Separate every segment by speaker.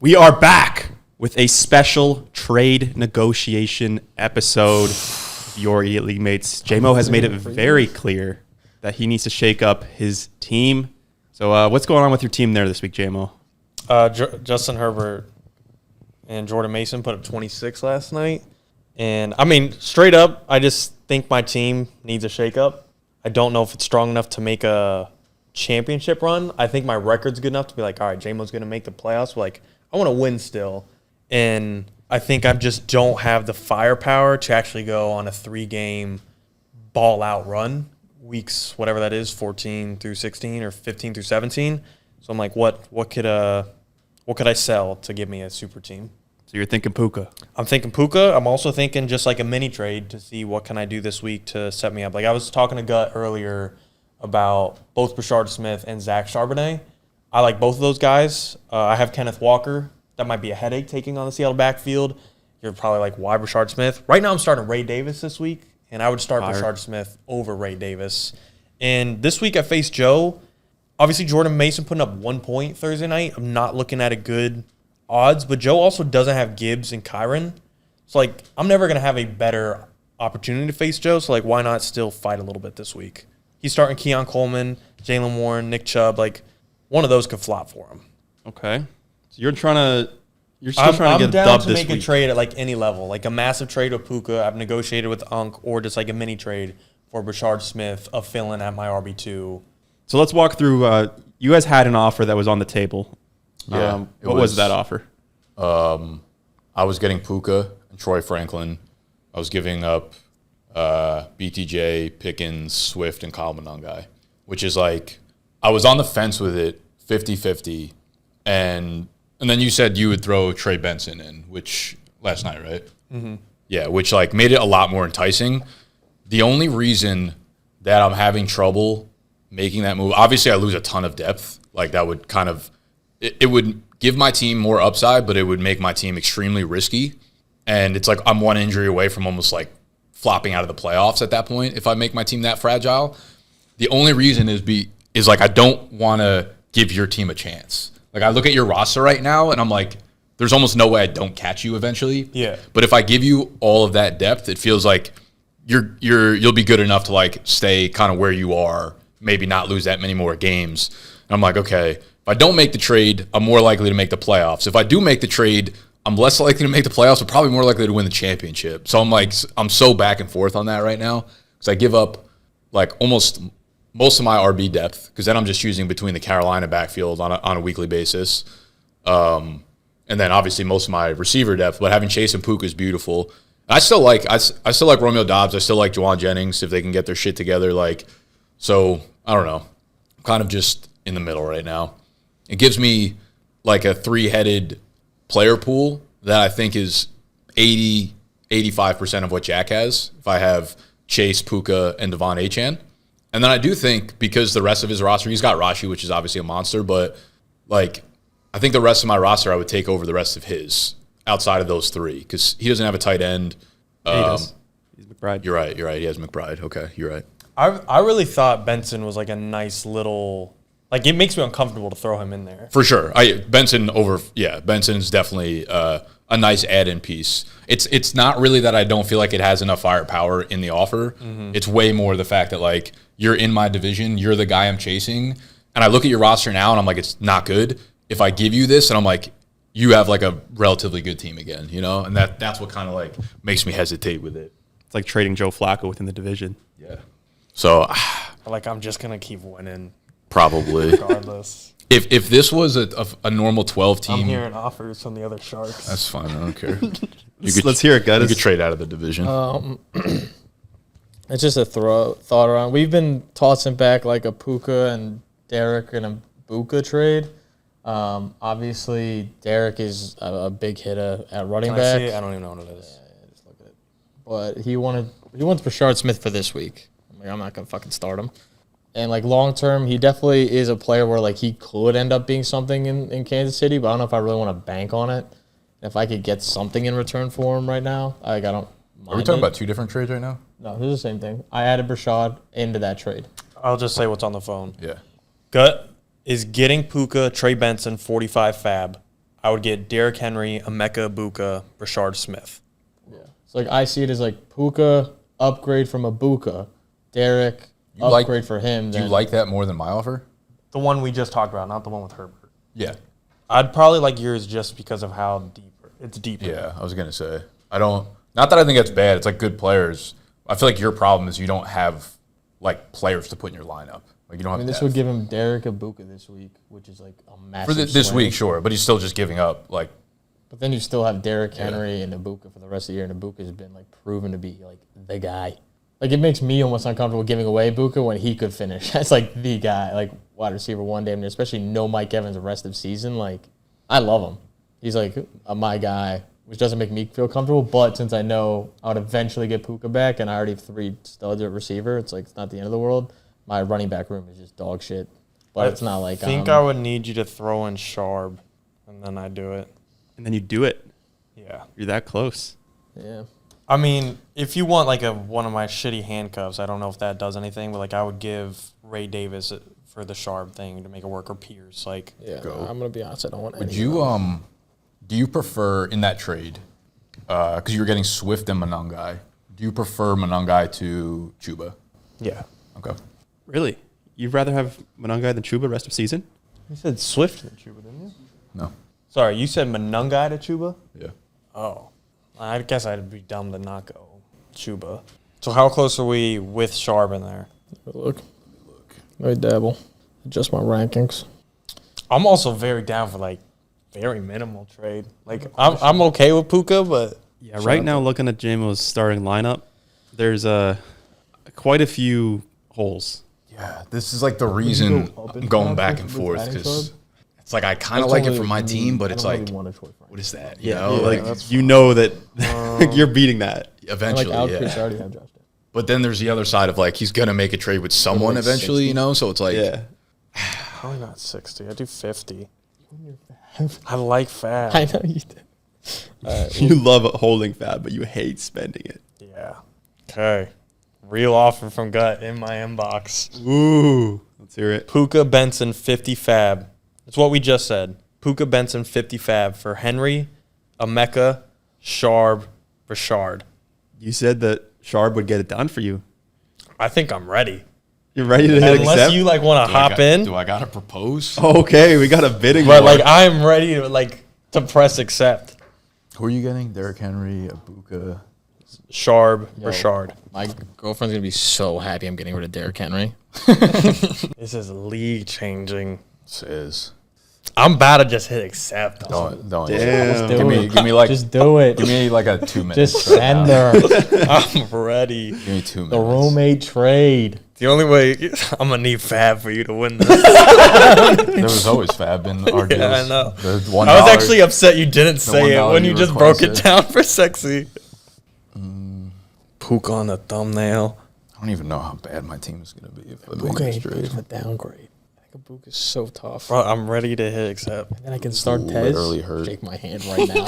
Speaker 1: We are back with a special trade negotiation episode of your Leaguemates. JMO has made it very clear that he needs to shake up his team. So what's going on with your team there this week, JMO?
Speaker 2: Justin Herbert and Jordan Mason put up 26 last night. And, I mean, straight up, I just think my team needs a shakeup. I don't know if it's strong enough to make a championship run. I think my record's good enough to be like, all right, JMO's going to make the playoffs. But like, I want to win still. And I think I just don't have the firepower to actually go on a 3-game ball-out run, weeks, whatever that is, 14 through 16 or 15 through 17. So I'm like, what could I sell to give me a super team?
Speaker 1: So you're thinking Puka.
Speaker 2: I'm thinking Puka. I'm also thinking just like a mini trade to see what can I do this week to set me up. Like I was talking to Gut earlier about both Brashard Smith and Zach Charbonnet. I like both of those guys. I have Kenneth Walker. That might be a headache taking on the Seattle backfield. You're probably like, why Brashard Smith? Right now I'm starting Ray Davis this week, and I would start Brashard Smith over Ray Davis. And this week I faced Joe. Obviously Jordan Mason putting up 1 point Thursday night. I'm not looking at a good odds, but Joe also doesn't have Gibbs and Kyron. So, like, I'm never going to have a better opportunity to face Joe, so, like, why not still fight a little bit this week? He's starting Keon Coleman, Jalen Warren, Nick Chubb. Like, one of those could flop for him.
Speaker 1: Okay. So you're still trying to get a dub this week.
Speaker 2: I'm down to make a trade at, like, any level. Like, a massive trade with Puka. I've negotiated with Unk, or just, like, a mini trade for Brashard Smith, a fill-in at my RB2.
Speaker 1: So let's walk through. You guys had an offer that was on the table.
Speaker 3: Yeah.
Speaker 1: What was that offer?
Speaker 3: I was getting Puka and Troy Franklin. I was giving up BTJ, Pickens, Swift, and Kyle Monangai, which is like I was on the fence with it, 50-50. And then you said you would throw Trey Benson in, which last night, right? Mm-hmm. Yeah, which like made it a lot more enticing. The only reason that I'm having trouble making that move, obviously I lose a ton of depth. Like that would kind of it would give my team more upside, but it would make my team extremely risky. And it's like I'm one injury away from almost like flopping out of the playoffs at that point if I make my team that fragile. The only reason is like I don't want to give your team a chance. Like I look at your roster right now and I'm like, there's almost no way I don't catch you eventually.
Speaker 2: Yeah.
Speaker 3: But if I give you all of that depth, it feels like you'll be good enough to like stay kind of where you are, maybe not lose that many more games. And I'm like, okay, if I don't make the trade, I'm more likely to make the playoffs. If I do make the trade, I'm less likely to make the playoffs, but probably more likely to win the championship. So I'm so back and forth on that right now because I give up like almost most of my RB depth because then I'm just choosing between the Carolina backfield on a weekly basis. And then obviously most of my receiver depth, but having Chase and Puka is beautiful. I still like Romeo Doubs. I still like Juwan Jennings if they can get their shit together. Like, so I don't know. I'm kind of just in the middle right now. It gives me like a 3-headed player pool that I think is 85% of what Jack has. If I have Chase, Puka, and Devon Achane. And then I do think because the rest of his roster, he's got Rashi, which is obviously a monster, but like I think the rest of my roster I would take over the rest of his outside of those three because he doesn't have a tight end.
Speaker 1: He does. He's McBride.
Speaker 3: You're right. He has McBride. Okay, you're right.
Speaker 2: I really thought Benson was like a nice little – like it makes me uncomfortable to throw him in there.
Speaker 3: For sure. Benson is definitely a nice add-in piece. It's not really that I don't feel like it has enough firepower in the offer. Mm-hmm. It's way more the fact that like you're in my division, you're the guy I'm chasing, and I look at your roster now and I'm like, it's not good. If I give you this and I'm like, you have like a relatively good team again, you know? And that's what kind of like makes me hesitate with it.
Speaker 1: It's like trading Joe Flacco within the division.
Speaker 3: Yeah. So
Speaker 2: like I'm just gonna keep winning.
Speaker 3: Probably.
Speaker 2: Regardless.
Speaker 3: If this was a normal 12 team.
Speaker 2: I'm hearing offers from the other Sharks.
Speaker 3: That's fine. I don't care.
Speaker 1: Let's hear it, guys.
Speaker 3: You could trade out of the division.
Speaker 4: It's just a thought around. We've been tossing back like a Puka and Derek and a Buka trade. Obviously, Derek is a big hitter at running back.
Speaker 2: I don't even know what it is.
Speaker 4: Yeah, just look at it. But he wants Brashard Smith for this week. I'm not gonna fucking start him. And like long term, he definitely is a player where like he could end up being something in Kansas City, but I don't know if I really want to bank on it. If I could get something in return for him right now, I don't mind.
Speaker 3: Are we talking about two different trades right now?
Speaker 4: No, this is the same thing. I added Brashard into that trade.
Speaker 2: I'll just say what's on the phone.
Speaker 3: Yeah.
Speaker 2: Gut is getting Puka, Trey Benson, 45 fab. I would get Derrick Henry, Emeka Ibuka, Rashard Smith.
Speaker 4: Yeah. So like I see it as like Puka upgrade from Ibuka, Derrick upgrade for him.
Speaker 3: Do you like that more than my offer?
Speaker 2: The one we just talked about, not the one with Herbert.
Speaker 3: Yeah.
Speaker 2: I'd probably like yours just because of how deeper it's deeper.
Speaker 3: Yeah, I was gonna say. I don't. Not that I think that's bad. It's like good players. I feel like your problem is you don't have like players to put in your lineup. Like you don't have.
Speaker 4: I mean, this would give him Derrick Ibuka this week, which is like a massive.
Speaker 3: for this
Speaker 4: swing.
Speaker 3: week, sure, but he's still just giving up. Like,
Speaker 4: But then you still have Derrick Henry and Ibuka for the rest of the year, and Ibuka's been like proven to be like the guy. Like it makes me almost uncomfortable giving away Ibuka when he could finish. That's like the guy, like wide receiver one damn near, especially no Mike Evans the rest of season. Like I love him. He's like my guy, which doesn't make me feel comfortable. But since I know I would eventually get Puka back, and I already have 3 studs at receiver, it's like it's not the end of the world. My running back room is just dog shit. But it's not like
Speaker 2: I think I would need you to throw in Sharp, and then I do it.
Speaker 1: And then you do it.
Speaker 2: Yeah.
Speaker 1: You're that close.
Speaker 4: yeah.
Speaker 2: I mean, if you want like one of my shitty handcuffs, I don't know if that does anything, but like I would give Ray Davis for the Sharp thing to make it work, or Pierce. Like,
Speaker 4: Yeah, I'm gonna be honest. I don't want.
Speaker 3: would
Speaker 4: any
Speaker 3: you
Speaker 4: of them.
Speaker 3: do you prefer in that trade because you were getting Swift and Monangai? Do you prefer Monangai to Chuba?
Speaker 2: yeah.
Speaker 3: Okay.
Speaker 1: Really? You'd rather have Monangai than Chuba rest of season?
Speaker 2: You said Swift to Chuba, didn't you?
Speaker 3: No.
Speaker 2: Sorry, you said Monangai to Chuba?
Speaker 3: Yeah.
Speaker 2: Oh. I guess I'd be dumb to not go Chuba. So how close are we with Sharp in there?
Speaker 4: Look. Let me dabble. Adjust my rankings.
Speaker 2: I'm also very down for like very minimal trade. Like I'm okay with Puka, but
Speaker 1: Yeah, right now looking at JMO's starting lineup, there's quite a few holes.
Speaker 3: Yeah, this is like the reason I'm going back and forth because it's like I kind of like it for my team, but it's like, what is that? You know, like
Speaker 1: You know that you're beating that.
Speaker 3: eventually,
Speaker 4: I
Speaker 3: yeah.
Speaker 4: already have Josh.
Speaker 3: But then there's the other side of like he's gonna make a trade with someone
Speaker 4: like
Speaker 3: eventually,
Speaker 4: 60.
Speaker 3: you know. So it's like,
Speaker 1: Yeah.
Speaker 2: probably not 60. I do 50. I like Fab.
Speaker 4: I know you did.
Speaker 1: You love holding Fab, but you hate spending it.
Speaker 2: Yeah. Okay. Real offer from Gut in my inbox.
Speaker 1: Ooh. Let's hear it.
Speaker 2: Puka Benson 50 Fab. That's what we just said. Puka Benson 50 Fab for Henry, Emeka, Sharp, Rashard.
Speaker 1: You said that Sharp would get it done for you.
Speaker 2: I think I'm ready.
Speaker 1: You're ready to hit
Speaker 2: Unless
Speaker 1: accept?
Speaker 2: you like want to hop in.
Speaker 3: Do I gotta propose?
Speaker 1: Okay, we got a bidding
Speaker 2: But
Speaker 1: war.
Speaker 2: like I'm ready to press accept.
Speaker 3: Who are you getting? Derrick Henry, Ibuka.
Speaker 2: Sharp,
Speaker 4: Yo.
Speaker 2: Rashard.
Speaker 4: My girlfriend's gonna be so happy I'm getting rid of Derrick Henry.
Speaker 2: This is league changing.
Speaker 3: This is.
Speaker 2: I'm about to just hit accept.
Speaker 3: Don't.
Speaker 1: Damn.
Speaker 3: Give me like
Speaker 4: Just do it.
Speaker 3: give me like a 2 minutes.
Speaker 4: Just send her.
Speaker 2: I'm ready.
Speaker 3: Give me 2 minutes.
Speaker 4: The roommate trade.
Speaker 2: The only way I'm gonna need Fab for you to win this.
Speaker 3: There was always Fab in our deals.
Speaker 2: I know.
Speaker 3: The
Speaker 2: I was actually upset you didn't say it
Speaker 3: $1
Speaker 2: when you
Speaker 3: you
Speaker 2: just broke it
Speaker 3: requested.
Speaker 2: down for sexy. Puka on the thumbnail.
Speaker 3: I don't even know how bad my team is gonna be if I make
Speaker 4: Okay,
Speaker 3: this trade.
Speaker 4: it's a downgrade. Ibuka is so tough.
Speaker 2: Bro, I'm ready to hit accept.
Speaker 4: And then I can start
Speaker 3: Literally
Speaker 4: Tez.
Speaker 3: hurt.
Speaker 4: Shake my hand right now.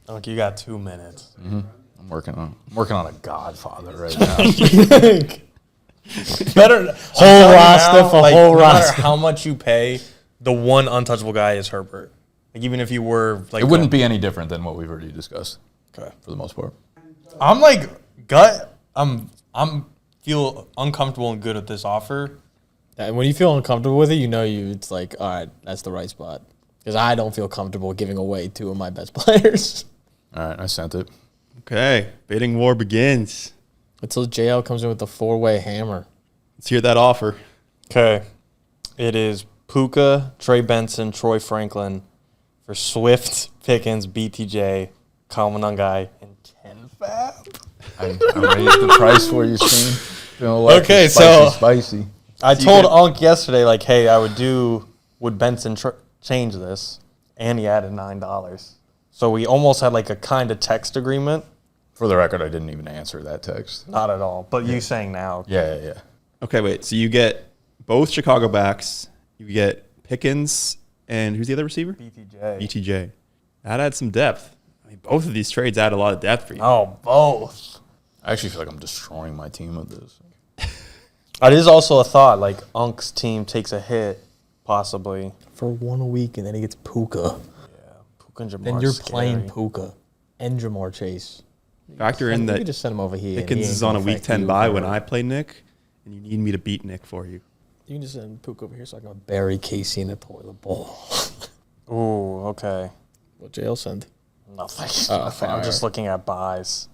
Speaker 2: Look, you got 2 minutes.
Speaker 3: I'm working on a Godfather right now.
Speaker 2: Better
Speaker 4: Whole roster for whole
Speaker 2: no matter
Speaker 4: roster.
Speaker 2: how much you pay, the one untouchable guy is Herbert. Like even if you were like,
Speaker 3: It wouldn't be any different than what we've already discussed
Speaker 2: Okay.
Speaker 3: for the most part.
Speaker 2: I'm like Gut. I'm feel uncomfortable and good with this offer.
Speaker 4: And when you feel uncomfortable with it, you know it's like, all right, that's the right spot. Because I don't feel comfortable giving away 2 of my best players.
Speaker 3: All right, I sent it.
Speaker 1: Okay, bidding war begins.
Speaker 4: Until JL comes in with the 4-way hammer.
Speaker 1: Let's hear that offer.
Speaker 2: Okay. It is Puka, Trey Benson, Troy Franklin for Swift, Pickens, BTJ, Kalmanungai, and 10 Fab.
Speaker 3: I raised the price for you soon. Feeling like
Speaker 2: Okay,
Speaker 3: it's
Speaker 2: so-
Speaker 3: spicy.
Speaker 2: I
Speaker 1: So you
Speaker 2: told
Speaker 1: could-
Speaker 2: Unk yesterday, like, hey, would Benson change this? And he added $9. So we almost had like a kind of text agreement.
Speaker 3: For the record, I didn't even answer that text.
Speaker 2: Not at all. But you saying now.
Speaker 3: Yeah.
Speaker 1: Okay, wait. So you get both Chicago backs. You get Pickens and who's the other receiver?
Speaker 2: BTJ.
Speaker 1: BTJ. That adds some depth. I mean, both of these trades add a lot of depth for you.
Speaker 2: Oh, both.
Speaker 3: I actually feel like I'm destroying my team with this.
Speaker 2: It is also a thought, like Unk's team takes a hit Possibly.
Speaker 4: For 1 week, and then he gets Puka.
Speaker 2: Puka and Jamar
Speaker 4: Then you're
Speaker 2: scary.
Speaker 4: playing Puka and Jamar Chase.
Speaker 1: Factor in
Speaker 4: You
Speaker 1: that
Speaker 4: could just send him over here. and he
Speaker 1: Pickens
Speaker 4: ain't
Speaker 1: is on a
Speaker 4: gonna
Speaker 1: week
Speaker 4: affect
Speaker 1: 10
Speaker 4: you
Speaker 1: bye when
Speaker 4: for-
Speaker 1: I play Nick, and you need me to beat Nick for you.
Speaker 4: You can just send Puka over here so I can bury Casey in the toilet bowl.
Speaker 2: Ooh, okay.
Speaker 4: What jail send?
Speaker 2: Nothing.
Speaker 4: Oh,
Speaker 2: Nothing. I'm
Speaker 4: fire.
Speaker 2: just looking at buys.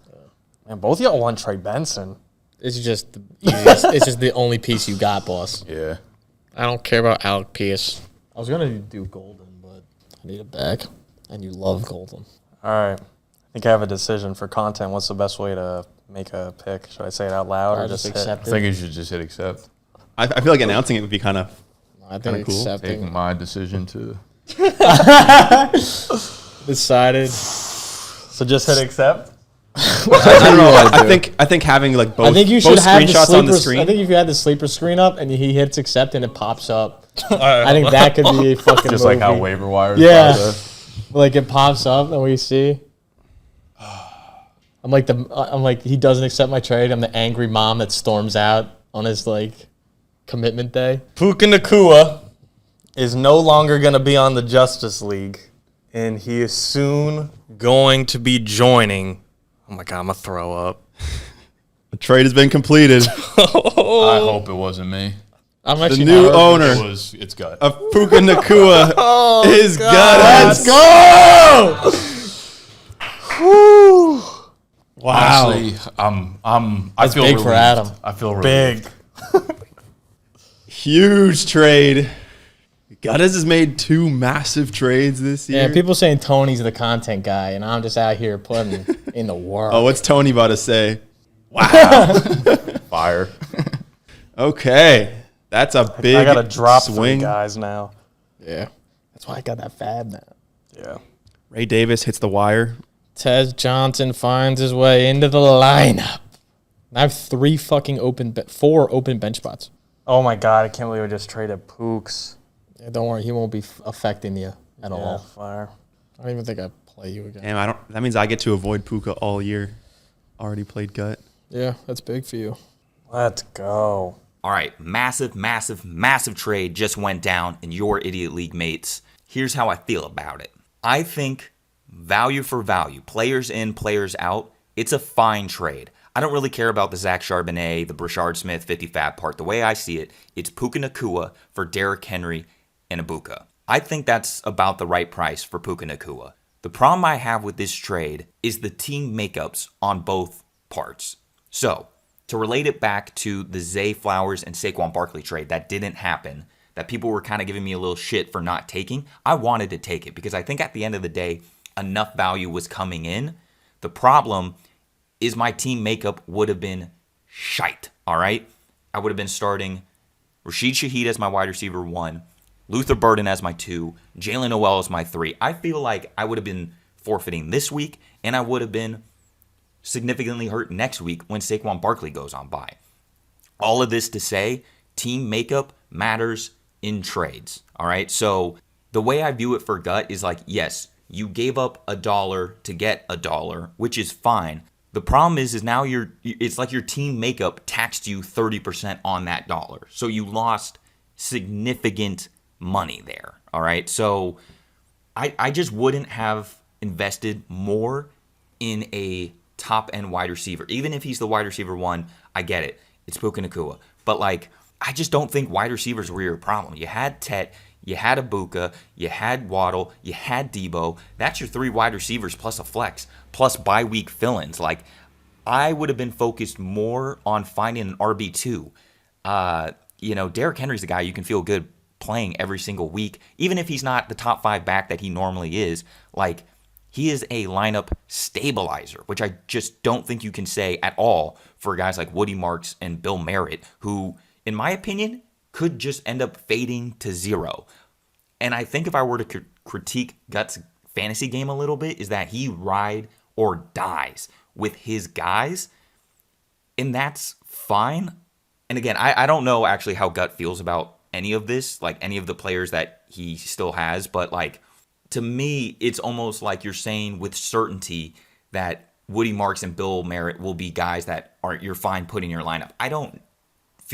Speaker 2: And both y'all want Trey Benson.
Speaker 4: It's just the easiest. It's just the only piece you got, boss.
Speaker 3: Yeah.
Speaker 4: I don't care about Alec Pierce. I was gonna do Golden, but I need it back. And you love Golden.
Speaker 2: All right. I think I have a decision for content. What's the best way to make a pick? Should I say it out loud or just hit?
Speaker 4: accept
Speaker 3: I think you should just hit accept.
Speaker 1: I feel like announcing it would be kind of
Speaker 4: I
Speaker 1: kinda
Speaker 4: think
Speaker 1: cool.
Speaker 4: accepting.
Speaker 3: Taking my decision to.
Speaker 4: Decided.
Speaker 2: So just hit accept?
Speaker 1: I don't know. I think having like both,
Speaker 4: I think you should
Speaker 1: both
Speaker 4: have the
Speaker 1: screenshots
Speaker 4: sleeper.
Speaker 1: on the screen.
Speaker 4: I think if you had the sleeper screen up and he hits accept and it pops up, I think that could be a fucking
Speaker 3: Just like how
Speaker 4: movie.
Speaker 3: waiver wires.
Speaker 4: Yeah. Like it pops up and we see. I'm like he doesn't accept my trade. I'm the angry mom that storms out on his like commitment day.
Speaker 2: Puka Nacua is no longer going to be on the Justice League, and he is soon going to be joining. Oh my God, I'm going to throw up.
Speaker 1: The trade has been completed.
Speaker 3: I hope it wasn't me.
Speaker 4: I'm
Speaker 1: The
Speaker 4: actually
Speaker 1: new
Speaker 4: not-
Speaker 1: owner
Speaker 3: It's gut.
Speaker 1: of Puka Nacua is
Speaker 2: God.
Speaker 1: Let's go! Wow.
Speaker 3: Honestly, I
Speaker 4: That's
Speaker 3: feel
Speaker 4: big for
Speaker 3: relieved.
Speaker 4: Adam.
Speaker 3: I feel relieved.
Speaker 2: Big.
Speaker 1: Huge trade. Guttas has made 2 massive trades this year.
Speaker 4: Yeah, people saying Tony's the content guy, and I'm just out here putting in the work.
Speaker 1: Oh, what's Tony about to say?
Speaker 3: Fire.
Speaker 1: Okay. That's a big
Speaker 2: I got to drop
Speaker 1: swing.
Speaker 2: 3 guys now.
Speaker 4: Yeah, that's why I got that fab now.
Speaker 2: Yeah.
Speaker 1: Ray Davis hits the wire.
Speaker 4: Tez Johnson finds his way into the lineup. I have 4 open bench spots.
Speaker 2: Oh my God, I can't believe I just traded Pooks.
Speaker 4: Yeah, don't worry, he won't be affecting you at
Speaker 2: Yeah,
Speaker 4: all.
Speaker 2: fire.
Speaker 4: I don't even think I play you again.
Speaker 1: Damn, that means I get to avoid Puka all year. Already played gut.
Speaker 4: Yeah, that's big for you.
Speaker 2: Let's go.
Speaker 5: All right, massive trade just went down in your Idiot League mates. Here's how I feel about it. I think value for value, players in, players out, it's a fine trade. I don't really care about the Zach Charbonnet, the Brashard Smith 50 fab part. The way I see it, it's Puka Nacua for Derrick Henry and Ibuka. I think that's about the right price for Puka Nacua. The problem I have with this trade is the team makeups on both parts. So, to relate it back to the Zay Flowers and Saquon Barkley trade that didn't happen, that people were kind of giving me a little shit for not taking, I wanted to take it because I think at the end of the day, enough value was coming in. The problem is my team makeup would have been shite, all right? I would have been starting Rashid Shaheed as my wide receiver 1, Luther Burden as my 2, Jalen Noel as my 3. I feel like I would have been forfeiting this week, and I would have been significantly hurt next week when Saquon Barkley goes on by. All of this to say, team makeup matters in trades, all right? So the way I view it for gut is like, yes, you gave up $1 to get $1, which is fine. The problem is now it's like your team makeup taxed you 30% on that dollar. So you lost significant money there, all right? So I just wouldn't have invested more in a top-end wide receiver. Even if he's the wide receiver 1, I get it. It's Puka Nacua. But, like, I just don't think wide receivers were your problem. You had Tet, you had Ibuka, you had Waddle, you had Debo. That's your 3 wide receivers plus a flex, plus bye-week fill-ins. Like, I would have been focused more on finding an RB2. Derrick Henry's a guy you can feel good playing every single week, even if he's not the top 5 back that he normally is. Like, he is a lineup stabilizer, which I just don't think you can say at all for guys like Woody Marks and Bill Merritt, who, in my opinion, could just end up fading to 0. And I think if I were to critique Guts' fantasy game a little bit, is that he ride or dies with his guys, and that's fine. And again, I don't know actually how Gut feels about any of this, like any of the players that he still has, but like, to me, it's almost like you're saying with certainty that Woody Marks and Bill Merritt will be guys that you're fine putting in your lineup. I don't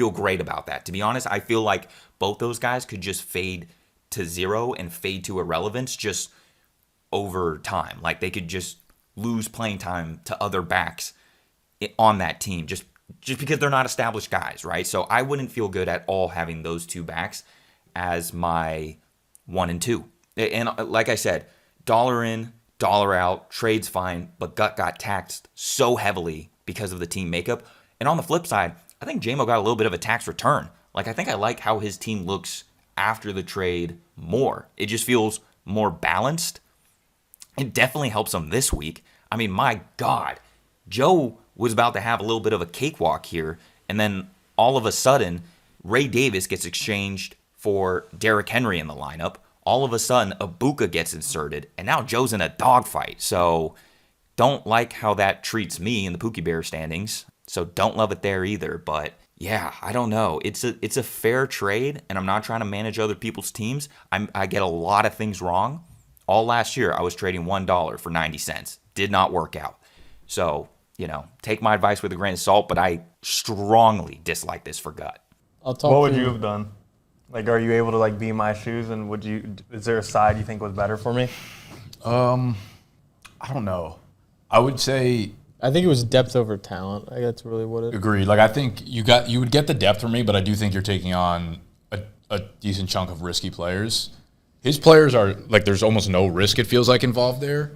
Speaker 5: feel great about that. To be honest, I feel like both those guys could just fade to zero and fade to irrelevance just over time. Like they could just lose playing time to other backs on that team just because they're not established guys, right? So I wouldn't feel good at all having those two backs as my 1 and 2. And like I said, dollar in, dollar out, trade's fine, but Gut got taxed so heavily because of the team makeup. And on the flip side, I think JMO got a little bit of a tax return. Like, I think I like how his team looks after the trade more. It just feels more balanced. It definitely helps him this week. I mean, my God, Joe was about to have a little bit of a cakewalk here, and then all of a sudden, Ray Davis gets exchanged for Derrick Henry in the lineup. All of a sudden, a Puka gets inserted, and now Joe's in a dogfight. So don't like how that treats me in the Pookie Bear standings. So don't love it there either. But yeah, I don't know. It's a fair trade, and I'm not trying to manage other people's teams. I get a lot of things wrong. All last year, I was trading $1 for 90 cents. Did not work out. So, take my advice with a grain of salt, but I strongly dislike this for Gut.
Speaker 2: What would you have done? Like, are you able to, like, be in my shoes, and is there a side you think was better for me?
Speaker 3: I don't know. I would say
Speaker 4: I think it was depth over talent. I think that's really what it.
Speaker 3: agreed. Like, I think you would get the depth from me, but I do think you're taking on a decent chunk of risky players. His players are, like, there's almost no risk, it feels like, involved there.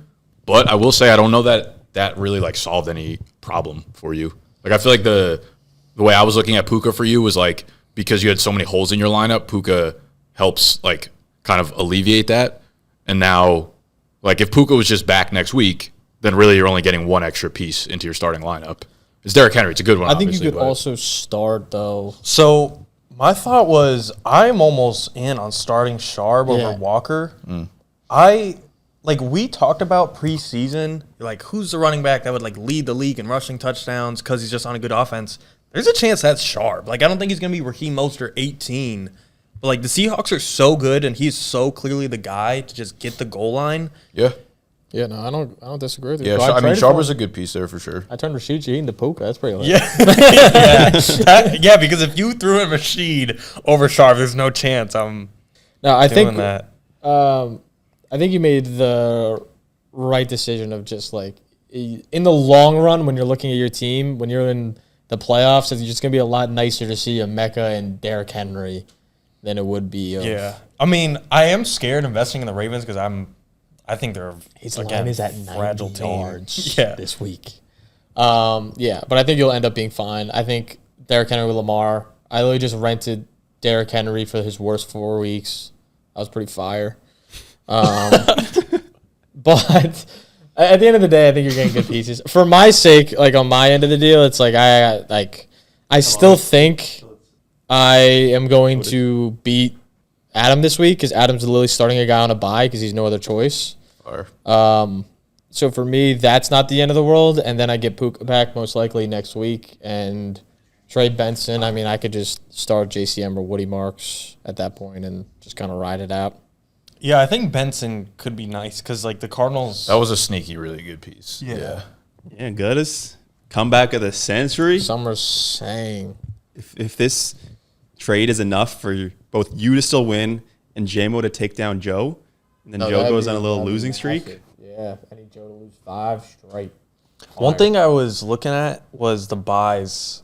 Speaker 3: But I will say I don't know that really, like, solved any problem for you. Like, I feel like the way I was looking at Puka for you was, like, because you had so many holes in your lineup, Puka helps, like, kind of alleviate that. And now, like, if Puka was just back next week, then really you're only getting one extra piece into your starting lineup. It's Derrick Henry. It's a good one,
Speaker 4: I think you could also start, though.
Speaker 2: So my thought was I'm almost in on starting Sharp over Walker. We talked about preseason, like, who's the running back that would, like, lead the league in rushing touchdowns because he's just on a good offense. There's a chance that's Sharp. Like, I don't think he's going to be Raheem Mostert 18. But, like, the Seahawks are so good, and he's so clearly the guy to just get the goal line.
Speaker 3: Yeah.
Speaker 4: Yeah, no, I don't disagree with you.
Speaker 3: Yeah, I mean, Sharp was a good piece there for sure.
Speaker 4: I turned Rashid Shaheed into Puka. That's pretty
Speaker 2: Yeah. Because if you threw in Rashid over Sharp, there's no chance I'm doing that.
Speaker 4: I think you made the right decision of just, like, in the long run, when you're looking at your team, when you're in the playoffs, it's just going to be a lot nicer to see a Mecca and Derrick Henry than it would be.
Speaker 2: Yeah. I mean, I am scared investing in the Ravens because I think they're
Speaker 4: his
Speaker 2: again,
Speaker 4: line is at
Speaker 2: fragile
Speaker 4: 90
Speaker 2: team.
Speaker 4: yards this week. But I think you'll end up being fine. I think Derrick Henry with Lamar. I literally just rented Derrick Henry for his worst 4 weeks. I was pretty fire. But at the end of the day, I think you're getting good pieces. For my sake, like, on my end of the deal, it's like I still think I am going to beat Adam this week because Adam's literally starting a guy on a bye because he's no other choice. So for me, that's not the end of the world. And then I get Puka back most likely next week and trade Benson. I mean, I could just start JCM or Woody Marks at that point and just kind of ride it out.
Speaker 2: Yeah, I think Benson could be nice because, like, the Cardinals.
Speaker 3: That was a sneaky, really good piece.
Speaker 2: Yeah.
Speaker 1: Yeah, Guttis, comeback of the century.
Speaker 4: Summer's saying.
Speaker 1: If this trade is enough for both you to still win and JMO to take down Joe, and then Joe goes on a little losing streak.
Speaker 4: Yeah, I need Joe to lose 5 straight.
Speaker 2: One thing I was looking at was the buys,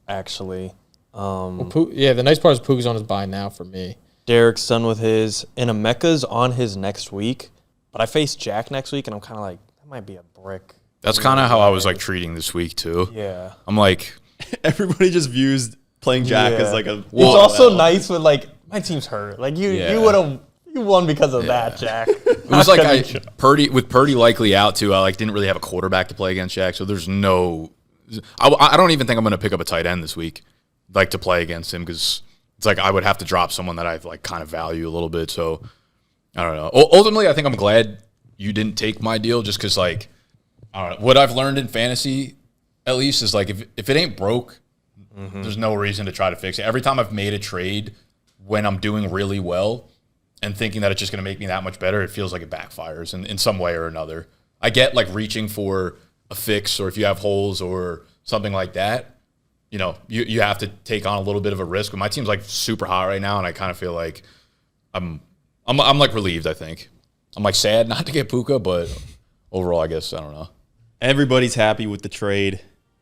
Speaker 2: actually.
Speaker 4: The nice part is Puka's on his bye now for me.
Speaker 2: Derek's done with his, and Emeka's on his next week. But I face Jack next week, and I'm kind of like, that might be a brick.
Speaker 3: That's kind of how I was, like, treating this week, too.
Speaker 2: Yeah.
Speaker 3: I'm like,
Speaker 1: Everybody just views playing Jack as like a.
Speaker 2: It's also nice with, like, my team's hurt. Like, you won because of that, Jack.
Speaker 3: It was like with Purdy likely out too. I didn't really have a quarterback to play against Jack, so there's no. I don't even think I'm going to pick up a tight end this week, like, to play against him, because it's like I would have to drop someone that I kind of value a little bit. So I don't know. Ultimately, I think I'm glad you didn't take my deal, just because, like, I don't know, what I've learned in fantasy, at least, is like if it ain't broke, there's no reason to try to fix it. Every time I've made a trade when I'm doing really well and thinking that it's just going to make me that much better, it feels like it backfires in some way or another. I get, like, reaching for a fix, or if you have holes or something like that, you have to take on a little bit of a risk. But my team's like super hot right now, and I kind of feel like I'm like relieved. I think I'm like sad not to get Puka, but overall, I guess I don't know.
Speaker 1: Everybody's happy with the trade,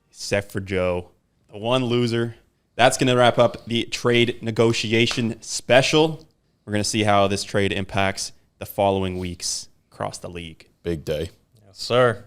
Speaker 1: except for Joe, the one loser. That's going to wrap up the trade negotiation special. We're going to see how this trade impacts the following weeks across the league.
Speaker 3: Big day.
Speaker 2: Yes, sir.